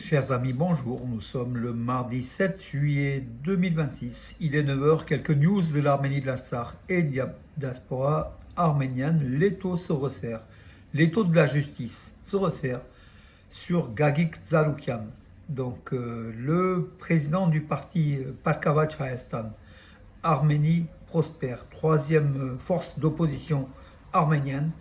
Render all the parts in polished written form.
Chers amis, bonjour. Nous sommes le mardi 7 juillet 2026. Il est 9 heures. Quelques news de l'Arménie de l'Artsakh et de la diaspora arménienne. L'étau se resserre. L'étau de la justice se resserre sur Gagik Tsarukyan, donc le président du parti Parkava Chayastan. Arménie prospère, troisième force d'opposition arménienne,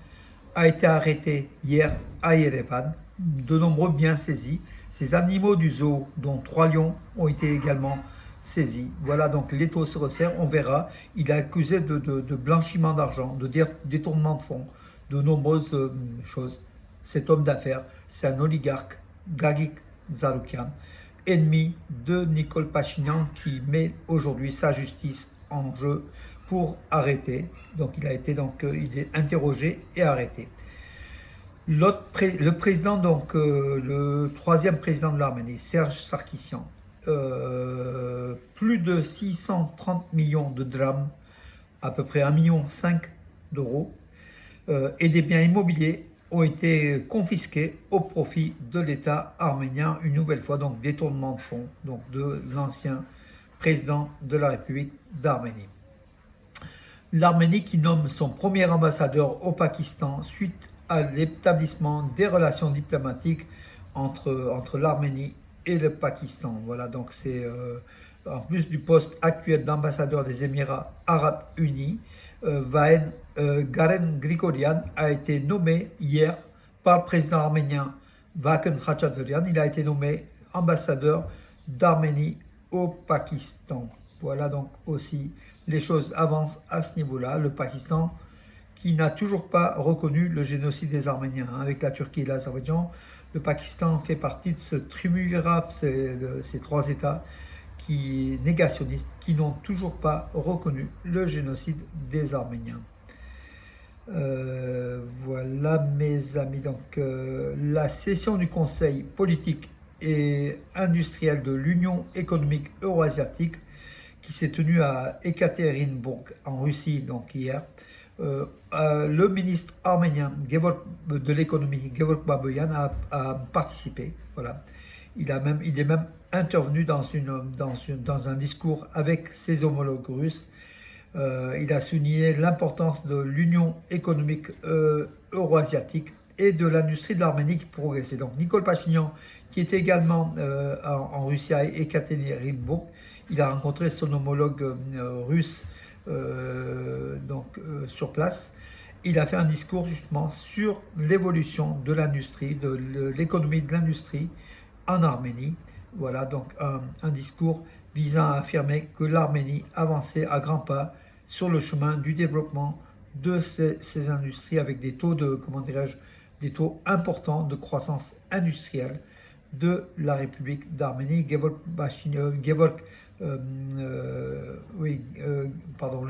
a été arrêté hier à Yerevan. De nombreux biens saisis. Ces animaux du zoo, dont 3 lions, ont été également saisis. Voilà, donc l'étau se resserre, on verra. Il est accusé de blanchiment d'argent, de détournement de fonds, de nombreuses choses. Cet homme d'affaires, c'est un oligarque, Gagik Tsarukyan, ennemi de Nicole Pachinian, qui met aujourd'hui sa justice en jeu pour arrêter. Donc il est interrogé et arrêté. Le président, le troisième président de l'Arménie, Serge Sarkissian, plus de 630 millions de drams, à peu près 1,5 million d'euros, et des biens immobiliers ont été confisqués au profit de l'État arménien, une nouvelle fois, donc détournement de fonds donc de l'ancien président de la République d'Arménie. L'Arménie qui nomme son premier ambassadeur au Pakistan suite à l'établissement des relations diplomatiques entre l'Arménie et le Pakistan. Voilà, donc c'est en plus du poste actuel d'ambassadeur des Émirats Arabes Unis, Garen Grigorian a été nommé hier par le président arménien Vakhen Khatchaturian. Il a été nommé ambassadeur d'Arménie au Pakistan. Voilà, donc aussi les choses avancent à ce niveau-là. Le Pakistan qui n'a toujours pas reconnu le génocide des Arméniens. Avec la Turquie et l'Azerbaïdjan, le Pakistan fait partie de ce triumvirat, ces trois États négationnistes, qui n'ont toujours pas reconnu le génocide des Arméniens. Voilà mes amis, donc la session du Conseil politique et industriel de l'Union économique euro-asiatique qui s'est tenue à Ekaterinbourg en Russie donc hier, le ministre arménien de l'économie, Gevorg Baboyan, a participé. Voilà. Il est même intervenu dans un discours avec ses homologues russes. Il a souligné l'importance de l'union économique euro-asiatique et de l'industrie de l'Arménie qui progressait. Donc Nicole Pachinian, qui était également en Russie à Ekaterinbourg, il a rencontré son homologue russe sur place. Il a fait un discours justement sur l'évolution de l'industrie, de l'économie de l'industrie en Arménie. Voilà, donc un discours visant à affirmer que l'Arménie avançait à grands pas sur le chemin du développement de ces industries avec des taux des taux importants de croissance industrielle de la République d'Arménie. Le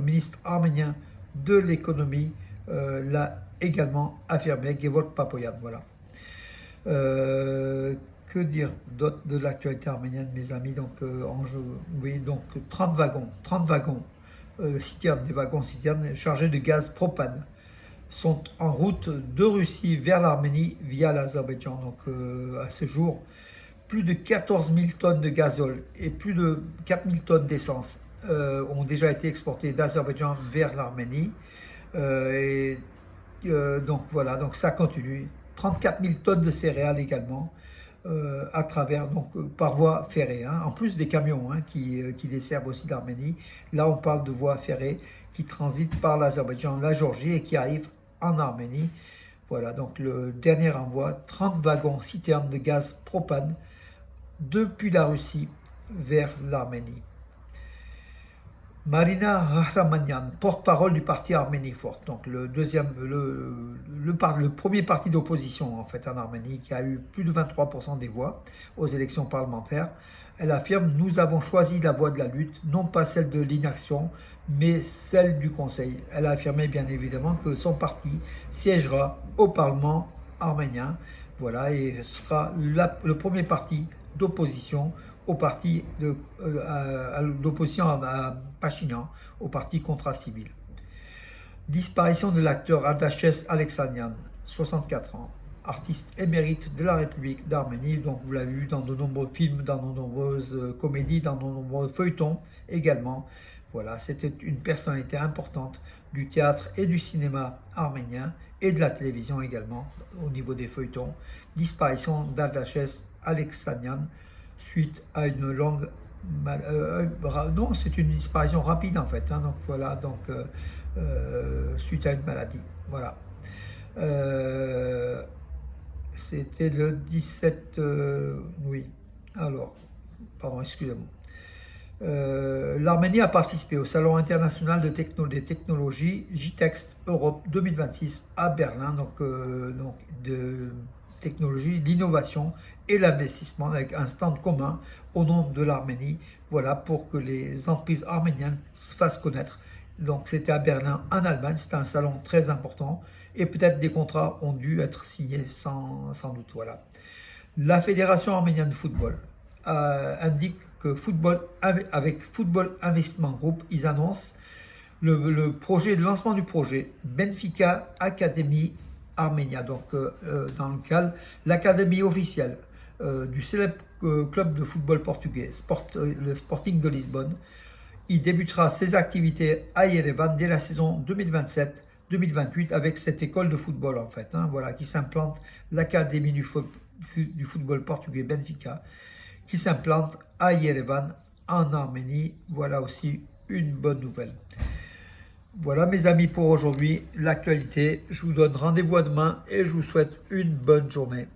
ministre arménien de l'économie l'a également affirmé, Gevorg Papoyan. Voilà. Que dire d'autre de l'actualité arménienne, mes amis? Donc, donc 30 wagons citernes, des wagons citernes chargés de gaz propane sont en route de Russie vers l'Arménie via l'Azerbaïdjan. Donc, à ce jour, plus de 14 000 tonnes de gazole et plus de 4 000 tonnes d'essence ont déjà été exportées d'Azerbaïdjan vers l'Arménie. Donc voilà, donc ça continue. 34 000 tonnes de céréales également à travers, par voie ferrée, hein, en plus des camions qui desservent aussi l'Arménie. Là, on parle de voies ferrées qui transitent par l'Azerbaïdjan, la Géorgie et qui arrivent en Arménie. Voilà, donc le dernier envoi, 30 wagons citernes de gaz propane depuis la Russie vers l'Arménie. Marina Rahramanyan, porte-parole du parti Arménie Forte, donc le premier parti d'opposition en fait en Arménie, qui a eu plus de 23% des voix aux élections parlementaires. Elle affirme: nous avons choisi la voie de la lutte, non pas celle de l'inaction, mais celle du Conseil. Elle a affirmé bien évidemment que son parti siégera au Parlement arménien, voilà, et sera le premier parti d'opposition au parti d'opposition à Pachinian, au parti Contrat Civil. Disparition de l'acteur Ardaches Alexanian, 64 ans, artiste émérite de la République d'Arménie. Donc vous l'avez vu dans de nombreux films, dans de nombreuses comédies, dans de nombreux feuilletons également. Voilà, c'était une personnalité importante du théâtre et du cinéma arménien et de la télévision également au niveau des feuilletons. Disparition d'Ardaches Alexanian suite à une longue non, c'est une disparition rapide en fait, hein, donc voilà, donc suite à une maladie, voilà. C'était le 17, oui, alors, pardon, excusez-moi. L'Arménie a participé au Salon international des technologies JTEX Europe 2026 à Berlin, donc de technologie, l'innovation et l'investissement avec un stand commun au nom de l'Arménie, voilà, pour que les entreprises arméniennes se fassent connaître. Donc c'était à Berlin, en Allemagne, c'était un salon très important et peut-être des contrats ont dû être signés sans doute, voilà. La Fédération arménienne de football indique que avec Football Investment Group, ils annoncent le lancement du projet Benfica Academy Armenia, donc dans lequel l'académie officielle du célèbre club de football portugais, le Sporting de Lisbonne. Il débutera ses activités à Yerevan dès la saison 2027-2028 avec cette école de football en fait, hein, voilà, qui s'implante, l'académie du football portugais Benfica, qui s'implante à Yerevan en Arménie. Voilà aussi une bonne nouvelle. Voilà mes amis pour aujourd'hui, l'actualité. Je vous donne rendez-vous à demain et je vous souhaite une bonne journée.